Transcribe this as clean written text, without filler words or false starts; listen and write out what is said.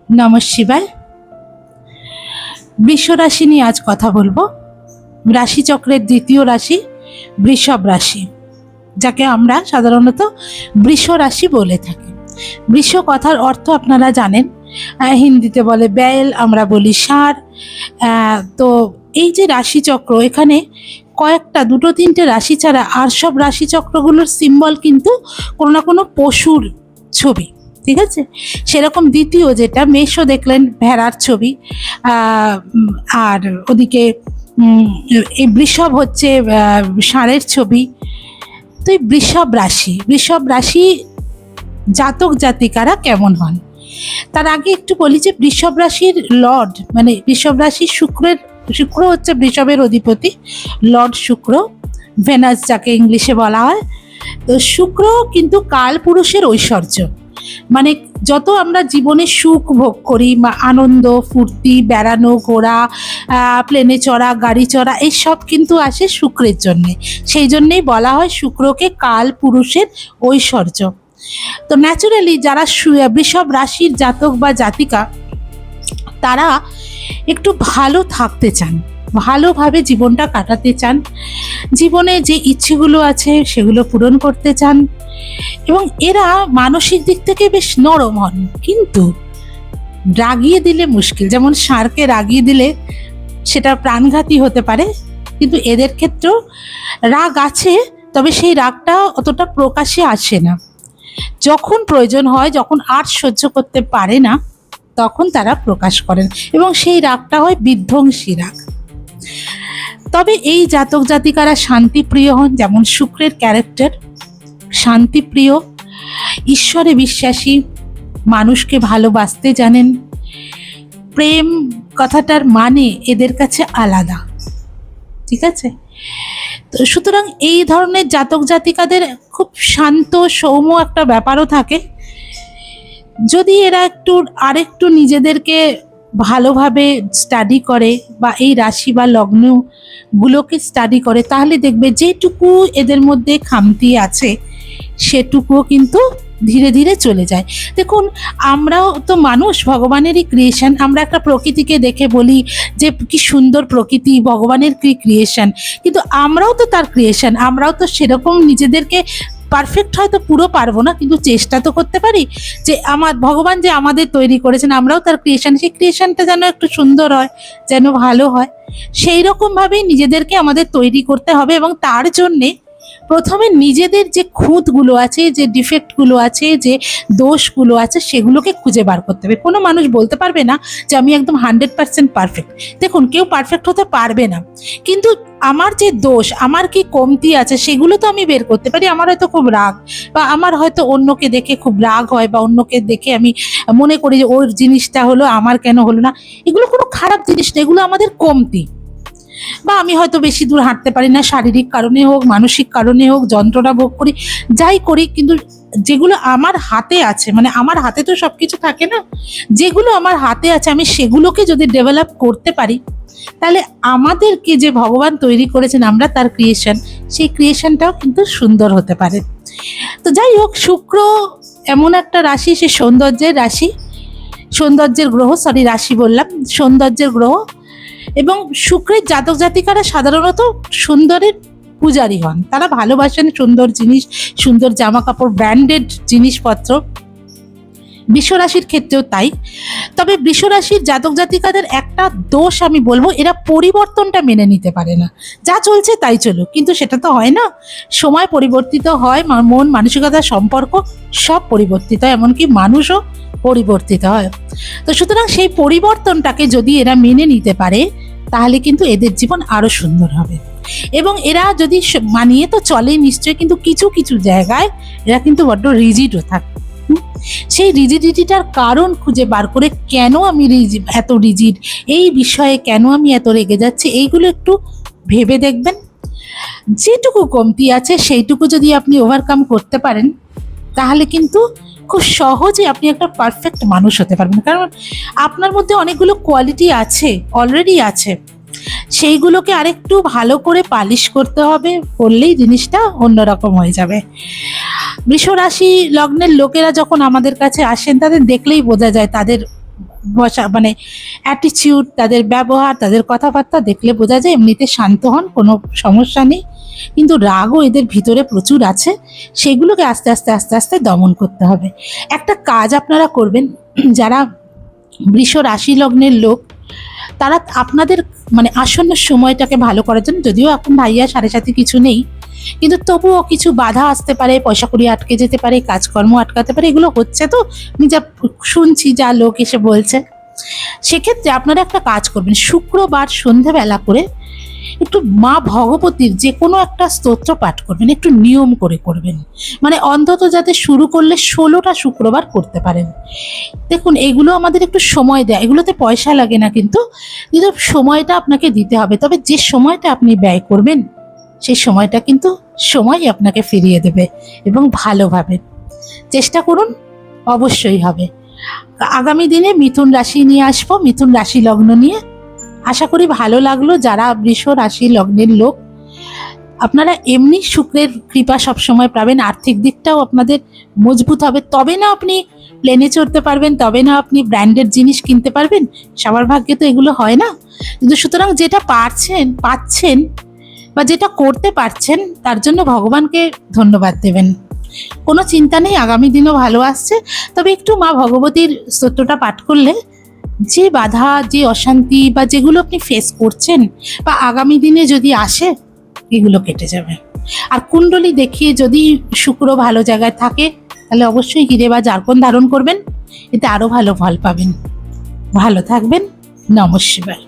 নমঃ শিবায়। বৃষ রাশি নিয়ে আজ কথা বলবো। রাশিচক্রের দ্বিতীয় রাশি বৃষভ রাশি, যাকে আমরা সাধারণত বৃষ রাশি বলে থাকি। বৃষ কথার অর্থ আপনারা জানেন, হিন্দিতে বলে বেল, আমরা বলি ষাঁড়। তো এই যে রাশিচক্র, এখানে কয়েকটা দুটো তিনটে রাশি ছাড়া আর সব রাশিচক্রগুলোর সিম্বল কিন্তু কোনো না কোনো পশুর ছবি, ঠিক আছে। সেরকম দ্বিতীয় যেটা মেষও দেখলেন ভেড়ার ছবি, আর ওদিকে এই বৃষভ হচ্ছে ষাঁড়ের ছবি। তো এই বৃষভ রাশি জাতক জাতিকারা কেমন হন তার আগে একটু বলি যে বৃষভ রাশির লর্ড, মানে বৃষভ রাশি শুক্র হচ্ছে বৃষভের অধিপতি, লর্ড শুক্র, ভেনাস যাকে ইংলিশে বলা হয়। তো শুক্র কিন্তু কাল পুরুষের ঐশ্বর্য, মানে যত আমরা জীবনে সুখ ভোগ করি বা আনন্দ ফুর্তি, বেড়ানো ঘোরা, প্লেনে চড়া, গাড়ি চড়া, এই সব কিন্তু আসে শুক্রের জন্যে। সেই জন্যেই বলা হয় শুক্রকে কাল পুরুষের ঐশ্বর্য। তো ন্যাচুরালি যারা বৃষভ রাশির জাতক বা জাতিকা, তারা একটু ভালো থাকতে চান, ভালোভাবে জীবনটা কাটাতে চান, জীবনে যে ইচ্ছেগুলো আছে সেগুলো পূরণ করতে চান, এবং এরা মানসিক দিক থেকে বেশ নরম হন, কিন্তু রাগিয়ে দিলে মুশকিল। যেমন ষাঁড়কে রাগিয়ে দিলে সেটা প্রাণঘাতী হতে পারে, কিন্তু এদের ক্ষেত্রেও রাগ আছে, তবে সেই রাগটা অতটা প্রকাশ্যে আসে না। যখন প্রয়োজন হয়, যখন আর সহ্য করতে পারে না, তখন তারা প্রকাশ করেন, এবং সেই রাগটা হয় বিধ্বংসী রাগ। তবে এই জাতক জাতিকারা শান্তিপ্রিয় হন, যেমন শুক্রের ক্যারেক্টার শান্তিপ্রিয়, ঈশ্বরে বিশ্বাসী, মানুষকে ভালোবাসতে জানেন। প্রেম কথাটার মানে এদের কাছে আলাদা, ঠিক আছে। তো সুতরাং এই ধরনের জাতক জাতিকাদের খুব শান্ত সৌম্য একটা ব্যাপারও থাকে। যদি এরা আরেকটু নিজেদেরকে ভালোভাবে স্টাডি করে বা এই রাশি বা লগ্নগুলোকে স্টাডি করে, তাহলে দেখবে যেটুকু এদের মধ্যে খামতি আছে সেটুকুও কিন্তু ধীরে ধীরে চলে যায়। দেখুন, আমরাও তো মানুষ, ভগবানেরই ক্রিয়েশন। আমরা একটা প্রকৃতিকে দেখে বলি যে কি সুন্দর প্রকৃতি, ভগবানের কি ক্রিয়েশন, কিন্তু আমরাও তো তার ক্রিয়েশন। আমরাও তো সেরকম নিজেদেরকে পারফেক্ট হয়তো পুরো পারবো না, কিন্তু চেষ্টা তো করতে পারি যে ভগবান যে আমাদের তৈরি করেছেন, আমরাও তার ক্রিয়েশন, সেই ক্রিয়েশনটা যেন একটু সুন্দর হয়, যেন ভালো হয়, সেই রকমভাবেই নিজেদেরকে আমাদের তৈরি করতে হবে। এবং তার জন্যে প্রথমে নিজেদের যে খুঁতগুলো আছে, যে ডিফেক্টগুলো আছে, যে দোষগুলো আছে, সেগুলোকে খুঁজে বার করতে হবে। কোনো মানুষ বলতে পারবে না যে আমি একদম 100% পারফেক্ট। দেখুন, কেউ পারফেক্ট হতে পারবে না, কিন্তু আমার যে দোষ, আমার কি কমতি আছে, সেগুলো তো আমি বের করতে পারি। আমার হয়তো খুব রাগ, বা আমার হয়তো অন্যকে দেখে খুব রাগ হয়, বা অন্যকে দেখে আমি মনে করি যে ওর জিনিসটা হলো, আমার কেন হলো না। এগুলো কোনো খারাপ জিনিস না, এগুলো আমাদের কমতি। বা আমি হয়তো বেশি দূর হাঁটতে পারি না, শারীরিক কারণে হোক, মানসিক কারণে হোক, যন্ত্রণা ভোগ করি, যাই করি, কিন্তু যেগুলো আমার হাতে আছে, মানে আমার হাতে তো সবকিছু থাকে না, যেগুলো আমার হাতে আছে আমি সেগুলোকে যদি ডেভেলপ করতে পারি, তাহলে আমাদেরকে যে ভগবান তৈরি করেছেন, আমরা তার ক্রিয়েশন, সেই ক্রিয়েশনটাও কিন্তু সুন্দর হতে পারে। তো যাই হোক, শুক্র এমন একটা রাশি, সে সৌন্দর্যের রাশি, সৌন্দর্যের গ্রহ, রাশি বললাম, সৌন্দর্যের গ্রহ। এবং শুক্রের জাতক জাতিকারা সাধারণত সুন্দরের পূজারী হন। তারা ভালোবাসেন সুন্দর জিনিস, সুন্দর জামা কাপড়, ব্র্যান্ডেড জিনিসপত্র। বৃষরাশির ক্ষেত্রেও তাই। তবে বৃষরাশির জাতক জাতিকাদের একটা দোষ আমি বলবো, এরা পরিবর্তনটা মেনে নিতে পারে না। যা চলছে তাই চলুক, কিন্তু সেটা তো হয় না। সময় পরিবর্তিত হয়, মন মানসিকতা সম্পর্ক সব পরিবর্তিত হয়, এমনকি মানুষও পরিবর্তিত হয়। তো সুতরাং সেই পরিবর্তনটাকে যদি এরা মেনে নিতে পারে, তাহলে কিন্তু এদের জীবন আরো সুন্দর হবে। এবং এরা যদি মানিয়ে তো চলে নিশ্চয়ই, কিন্তু কিছু কিছু জায়গায় এরা কিন্তু বড্ড রিজিডও থাকে। সেই রিজিডিটিটার কারণ খুঁজে বার করে, কেন আমি এত রিজিড, এই বিষয়ে কেন আমি এত রেগে যাচ্ছি, এইগুলো একটু ভেবে দেখবেন। যেটুকু কমতি আছে সেইটুকু যদি আপনি ওভারকাম করতে পারেন, তাহলে কিন্তু খুব সহজে আপনি একটা পারফেক্ট মানুষ হতে পারবেন। কারণ আপনার মধ্যে অনেকগুলো কোয়ালিটি আছে, অলরেডি আছে, সেইগুলোকে আরেকটু ভালো করে পালিশ করতে হবে, করলেই জিনিসটা অন্যরকম হয়ে যাবে। বৃষ রাশি লগ্নের লোকেরা যখন আমাদের কাছে আসেন, তাদের দেখলেই বোঝা যায় তাদের বসা মানে অ্যাটিচিউড, তাদের ব্যবহার, তাদের কথাবার্তা দেখলে বোঝা যায় এমনিতে শান্ত হন, কোনো সমস্যা নেই, কিন্তু রাগও এদের ভিতরে প্রচুর আছে। সেগুলোকে আস্তে আস্তে আস্তে আস্তে দমন করতে হবে। একটা কাজ আপনারা করবেন, যারা বৃষ রাশি লগ্নের লোক, তারা আপনাদের মানে আসন্ন সময়টাকে ভালো করার জন্য, যদিও এখন ভাইয়া 7.5 কিছু নেই, কিন্তু তবুও কিছু বাধা আসতে পারে, পয়সা কড়ি আটকে যেতে পারে, কাজকর্ম আটকাতে পারে, এগুলো হচ্ছে তো আমি যা শুনছি, যা লোক এসে বলছে। সেক্ষেত্রে আপনারা একটা কাজ করবেন, শুক্রবার সন্ধ্যাবেলা করে একটু মা ভগবতীর যে কোনো একটা স্তোত্র পাঠ করবেন, একটু নিয়ম করে করবেন, মানে অন্তত যাতে শুরু করলে 16টা শুক্রবার করতে পারেন। দেখুন, এগুলো আমাদের একটু সময় দেয়, এগুলোতে পয়সা লাগে না, কিন্তু সময়টা আপনাকে দিতে হবে। তবে যে সময়টা আপনি ব্যয় করবেন, সেই সময়টা কিন্তু সময়ই আপনাকে ফিরিয়ে দেবে, এবং ভালোভাবে চেষ্টা করুন, অবশ্যই হবে। আগামী দিনে মিথুন রাশি নিয়ে আসবো, মিথুন রাশি লগ্ন নিয়ে। আশা করি ভালো লাগলো। যারা বৃষ রাশি লগ্নের লোক, আপনারা এমনি শুক্রের কৃপা সবসময় পাবেন, আর্থিক দিকটাও আপনাদের মজবুত হবে, তবে না আপনি প্লেনে চড়তে পারবেন, তবে না আপনি ব্র্যান্ডেড জিনিস কিনতে পারবেন। সবার ভাগ্যে তো এগুলো হয় না, কিন্তু সুতরাং যেটা পাচ্ছেন বা যেটা করতে পারছেন, তার জন্য ভগবানকে ধন্যবাদ দেবেন। কোনো চিন্তা নেই, আগামী দিনও ভালো আসছে। তবে একটু মা ভগবতীর স্তোত্রটা পাঠ করলে যে বাধা, যে অশান্তি বা যেগুলো আপনি ফেস করছেন বা আগামী দিনে যদি আসে, এগুলো কেটে যাবে। আর কুণ্ডলী দেখিয়ে যদি শুক্র ভালো জায়গায় থাকে, তাহলে অবশ্যই হিরে বা জারকন ধারণ করবেন, এতে আরো ভালো ফল পাবেন। ভালো থাকবেন। নমঃ শিবায়।